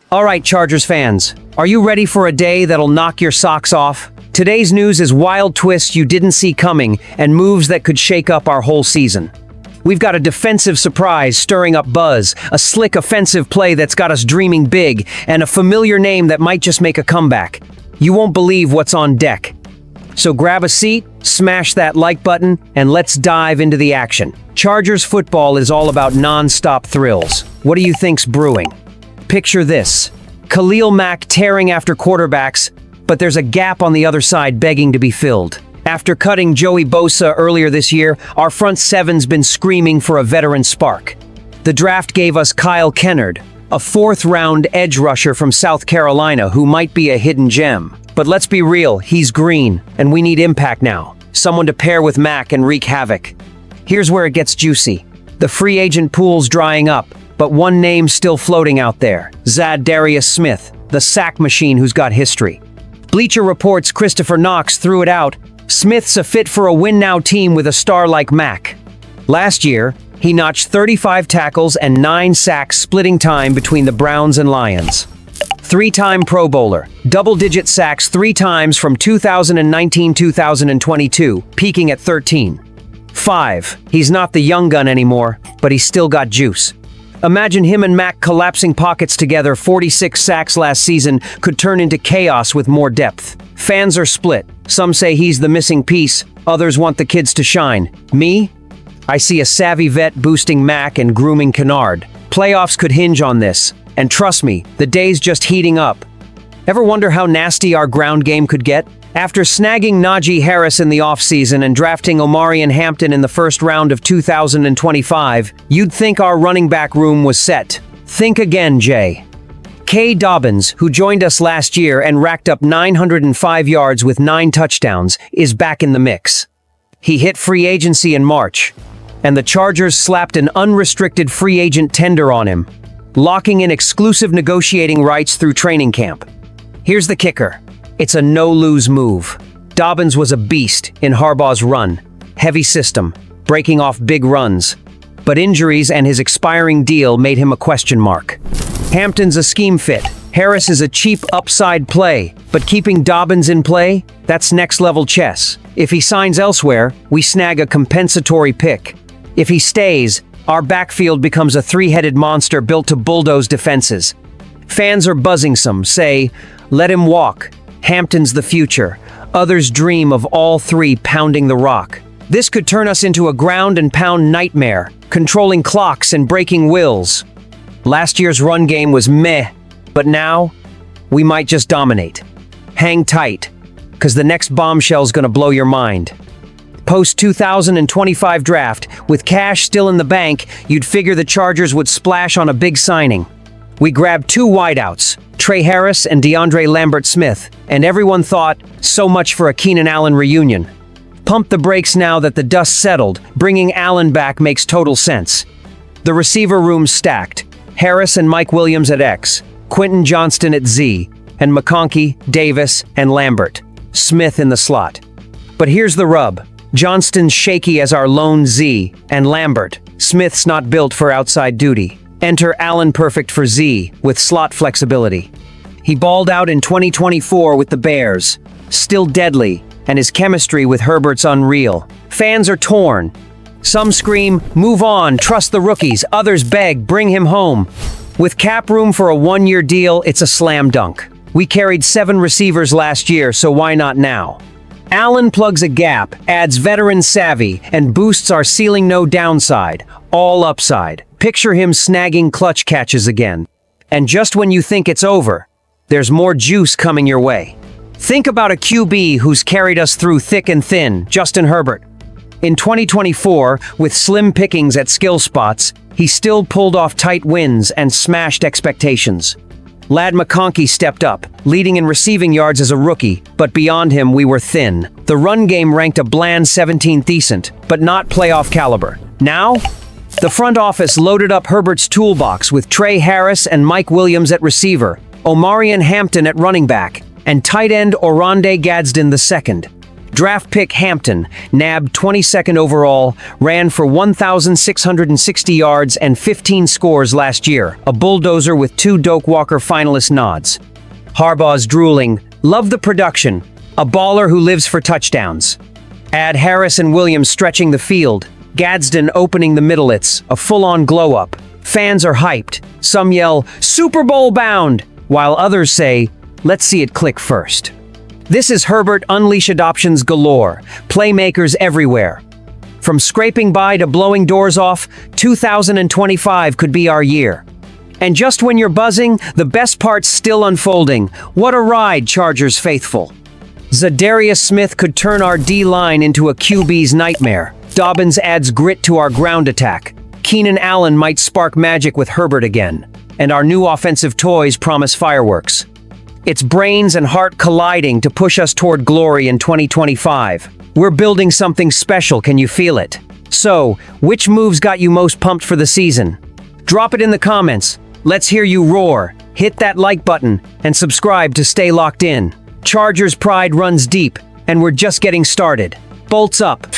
All right, Chargers fans, are you ready for a day that'll knock your socks off? Today's news is wild twists you didn't see coming and moves that could shake up our whole season. We've got a defensive surprise stirring up buzz, a slick offensive play that's got us dreaming big, and a familiar name that might just make a comeback. You won't believe what's on deck. So grab a seat, smash that like button, and let's dive into the action. Chargers football is all about non-stop thrills. What do you think's brewing? Picture this. Khalil Mack tearing after quarterbacks, but there's a gap on the other side begging to be filled. After cutting Joey Bosa earlier this year, our front seven's been screaming for a veteran spark. The draft gave us Kyle Kennard, a fourth-round edge rusher from South Carolina who might be a hidden gem. But let's be real, he's green, and we need impact now. Someone to pair with Mack and wreak havoc. Here's where it gets juicy. The free agent pool's drying up, but one name's still floating out there. Zadarius Smith, the sack machine who's got history. Bleacher Report's Christopher Knox threw it out. Smith's a fit for a win-now team with a star like Mack. Last year, he notched 35 tackles and 9 sacks, splitting time between the Browns and Lions. Three-time Pro Bowler, double-digit sacks 3 times from 2019-2022, peaking at 13. 5. He's not the young gun anymore, but he's still got juice. Imagine him and Mack collapsing pockets together. 46 sacks last season could turn into chaos with more depth. Fans are split. Some say he's the missing piece, others want the kids to shine. Me? I see a savvy vet boosting Mack and grooming Kennard. Playoffs could hinge on this, and trust me, the day's just heating up. Ever wonder how nasty our ground game could get? After snagging Najee Harris in the offseason and drafting Omarion Hampton in the first round of 2025, you'd think our running back room was set. Think again, Jay. K. Dobbins, who joined us last year and racked up 905 yards with 9 touchdowns, is back in the mix. He hit free agency in March, and the Chargers slapped an unrestricted free agent tender on him, locking in exclusive negotiating rights through training camp. Here's the kicker. It's a no-lose move. Dobbins was a beast in Harbaugh's run. Heavy system, breaking off big runs. But injuries and his expiring deal made him a question mark. Hampton's a scheme fit. Harris is a cheap upside play. But keeping Dobbins in play? That's next-level chess. If he signs elsewhere, we snag a compensatory pick. If he stays, our backfield becomes a 3-headed monster built to bulldoze defenses. Fans are buzzing. Some say, let him walk. Hampton's the future. Others dream of all 3 pounding the rock. This could turn us into a ground-and-pound nightmare, controlling clocks and breaking wills. Last year's run game was meh, but now, we might just dominate. Hang tight, because the next bombshell's gonna blow your mind. Post-2025 draft, with cash still in the bank, you'd figure the Chargers would splash on a big signing. We grabbed 2 wideouts, Trey Harris and DeAndre Lambert-Smith, and everyone thought, so much for a Keenan Allen reunion. Pump the brakes now that the dust settled. Bringing Allen back makes total sense. The receiver room's stacked. Harris and Mike Williams at X, Quentin Johnston at Z, and McConkey, Davis, and Lambert. Smith in the slot. But here's the rub. Johnston's shaky as our lone Z, and Lambert. Smith's not built for outside duty. Enter Allen, perfect for Z, with slot flexibility. He balled out in 2024 with the Bears. Still deadly, and his chemistry with Herbert's unreal. Fans are torn. Some scream, move on, trust the rookies. Others beg, bring him home. With cap room for a 1-year deal, it's a slam dunk. We carried 7 receivers last year, so why not now? Allen plugs a gap, adds veteran savvy, and boosts our ceiling. No downside, all upside. Picture him snagging clutch catches again. And just when you think it's over, there's more juice coming your way. Think about a QB who's carried us through thick and thin, Justin Herbert. In 2024, with slim pickings at skill spots, he still pulled off tight wins and smashed expectations. Ladd McConkey stepped up, leading in receiving yards as a rookie, but beyond him we were thin. The run game ranked a bland 17th, decent, but not playoff caliber. Now, the front office loaded up Herbert's toolbox with Trey Harris and Mike Williams at receiver, Omarion Hampton at running back, and tight end Oronde Gadsden II. Draft pick Hampton, nabbed 22nd overall, ran for 1,660 yards and 15 scores last year, a bulldozer with 2 Doak Walker finalist nods. Harbaugh's drooling, love the production, a baller who lives for touchdowns. Add Harris and Williams stretching the field, Gadsden opening the middlets, a full-on glow-up. Fans are hyped. Some yell, Super Bowl bound, while others say, let's see it click first. This is Herbert Unleash adoptions galore, playmakers everywhere. From scraping by to blowing doors off, 2025 could be our year. And just when you're buzzing, the best part's still unfolding. What a ride, Chargers faithful. Zadarius Smith could turn our D-line into a QB's nightmare. Dobbins adds grit to our ground attack. Keenan Allen might spark magic with Herbert again. And our new offensive toys promise fireworks. It's brains and heart colliding to push us toward glory in 2025. We're building something special, can you feel it? So, which moves got you most pumped for the season? Drop it in the comments. Let's hear you roar. Hit that like button and subscribe to stay locked in. Chargers pride runs deep, and we're just getting started. Bolts up.